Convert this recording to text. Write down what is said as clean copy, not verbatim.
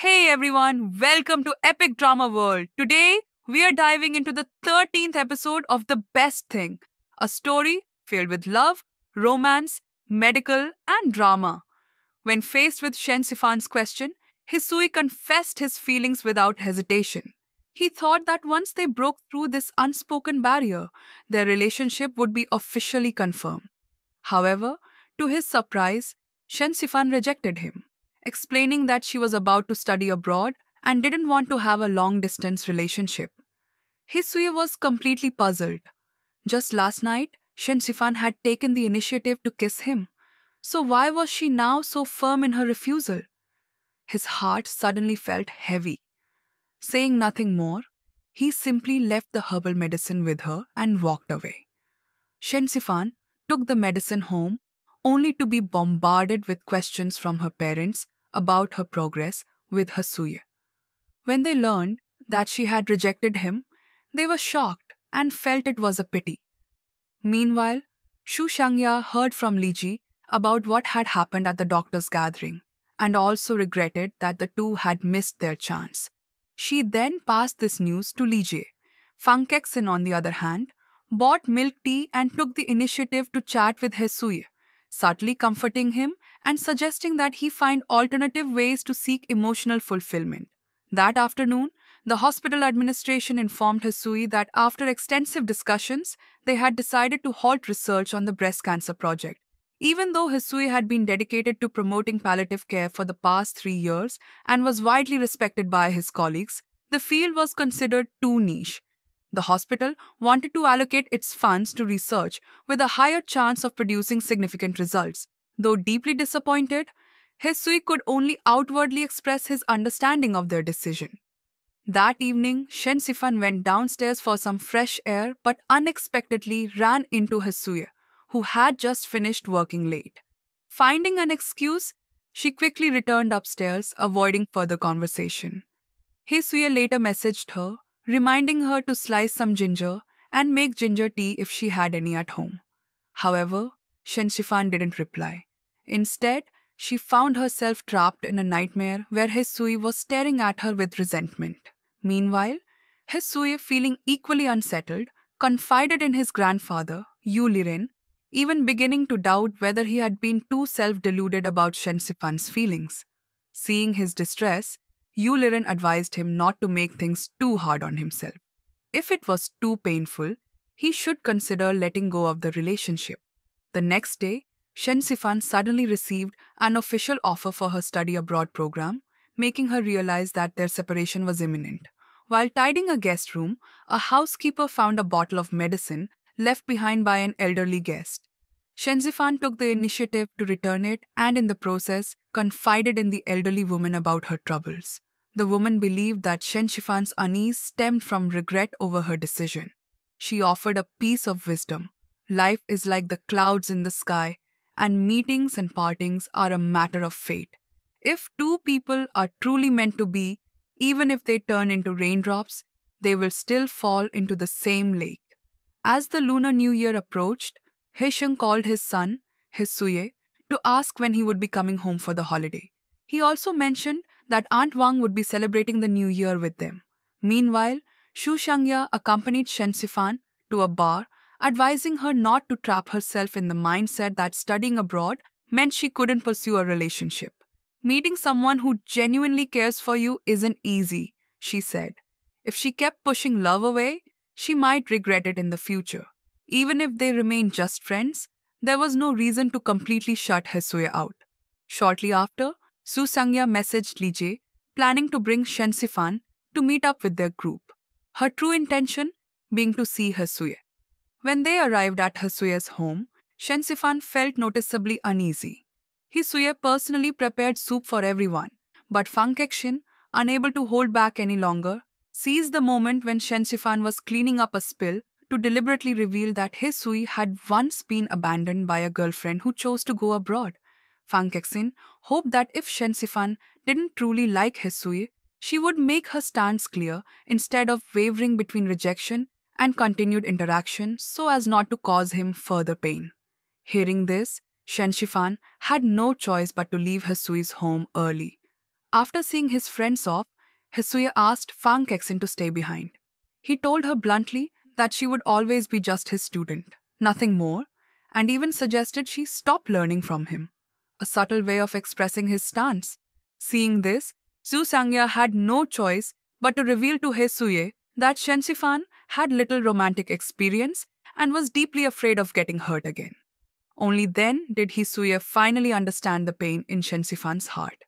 Hey everyone, welcome to Epic Drama World. Today, we are diving into the 13th episode of The Best Thing, a story filled with love, romance, medical, and drama. When faced with Shen Sifan's question, Hisui confessed his feelings without hesitation. He thought that once they broke through this unspoken barrier, their relationship would be officially confirmed. However, to his surprise, Shen Sifan rejected him, explaining that she was about to study abroad and didn't want to have a long distance relationship. Hisui was completely puzzled. Just last night, Shen Sifan had taken the initiative to kiss him. So why was she now so firm in her refusal? His heart suddenly felt heavy. Saying nothing more, he simply left the herbal medicine with her and walked away. Shen took the medicine home only to be bombarded with questions from her parents about her progress with Hasuye. When they learned that she had rejected him, they were shocked and felt it was a pity. Meanwhile, Shu Shangya heard from Liji about what had happened at the doctor's gathering and also regretted that the two had missed their chance. She then passed this news to Liji. Fang Kexin, on the other hand, bought milk tea and took the initiative to chat with Hesui, subtly comforting him and suggesting that he find alternative ways to seek emotional fulfillment. That afternoon, the hospital administration informed Hesui that after extensive discussions, they had decided to halt research on the breast cancer project. Even though Hisui had been dedicated to promoting palliative care for the past 3 years and was widely respected by his colleagues, the field was considered too niche. The hospital wanted to allocate its funds to research with a higher chance of producing significant results. Though deeply disappointed, Hisui could only outwardly express his understanding of their decision. That evening, Shen Sifan went downstairs for some fresh air but unexpectedly ran into Hisuye, who had just finished working late. Finding an excuse, she quickly returned upstairs, avoiding further conversation. Hisuye later messaged her, reminding her to slice some ginger and make ginger tea if she had any at home. However, Shen Sifan didn't reply. Instead, she found herself trapped in a nightmare where Hisui was staring at her with resentment. Meanwhile, Hisui, feeling equally unsettled, confided in his grandfather, Yu Liren, even beginning to doubt whether he had been too self-deluded about Shen Sifan's feelings. Seeing his distress, Yu Liren advised him not to make things too hard on himself. If it was too painful, he should consider letting go of the relationship. The next day, Shen Sifan suddenly received an official offer for her study abroad program, making her realize that their separation was imminent. While tidying a guest room, a housekeeper found a bottle of medicine left behind by an elderly guest. Shen Sifan took the initiative to return it and, in the process, confided in the elderly woman about her troubles. The woman believed that Shen Sifan's unease stemmed from regret over her decision. She offered a piece of wisdom. Life is like the clouds in the sky, and meetings and partings are a matter of fate. If two people are truly meant to be, even if they turn into raindrops, they will still fall into the same lake. As the Lunar New Year approached, Hesheng called his son, Hisuye, to ask when he would be coming home for the holiday. He also mentioned that Aunt Wang would be celebrating the New Year with them. Meanwhile, Shu Shangya accompanied Shen Sifan to a bar, advising her not to trap herself in the mindset that studying abroad meant she couldn't pursue a relationship. Meeting someone who genuinely cares for you isn't easy, she said. If she kept pushing love away, she might regret it in the future. Even if they remained just friends, there was no reason to completely shut Hesuya out. Shortly after, Su Sangya messaged Li Jie, planning to bring Shen Sifan to meet up with their group. Her true intention being to see Hesuya. When they arrived at Hesuya's home, Shen Sifan felt noticeably uneasy. Hisuya personally prepared soup for everyone, but Fang Kexin, unable to hold back any longer, seized the moment when Shen Sifan was cleaning up a spill to deliberately reveal that Hisui had once been abandoned by a girlfriend who chose to go abroad. Fang Kexin hoped that if Shen Sifan didn't truly like Hisui, she would make her stance clear instead of wavering between rejection and continued interaction so as not to cause him further pain. Hearing this, Shen Shifan had no choice but to leave Hisui's home early. After seeing his friends off, Hisuye asked Fang Kexin to stay behind. He told her bluntly that she would always be just his student, nothing more, and even suggested she stop learning from him. A subtle way of expressing his stance. Seeing this, Zhu Sangya had no choice but to reveal to Hisuye that Shen Sifan had little romantic experience and was deeply afraid of getting hurt again. Only then did Hisuye finally understand the pain in Shen Sifan's heart.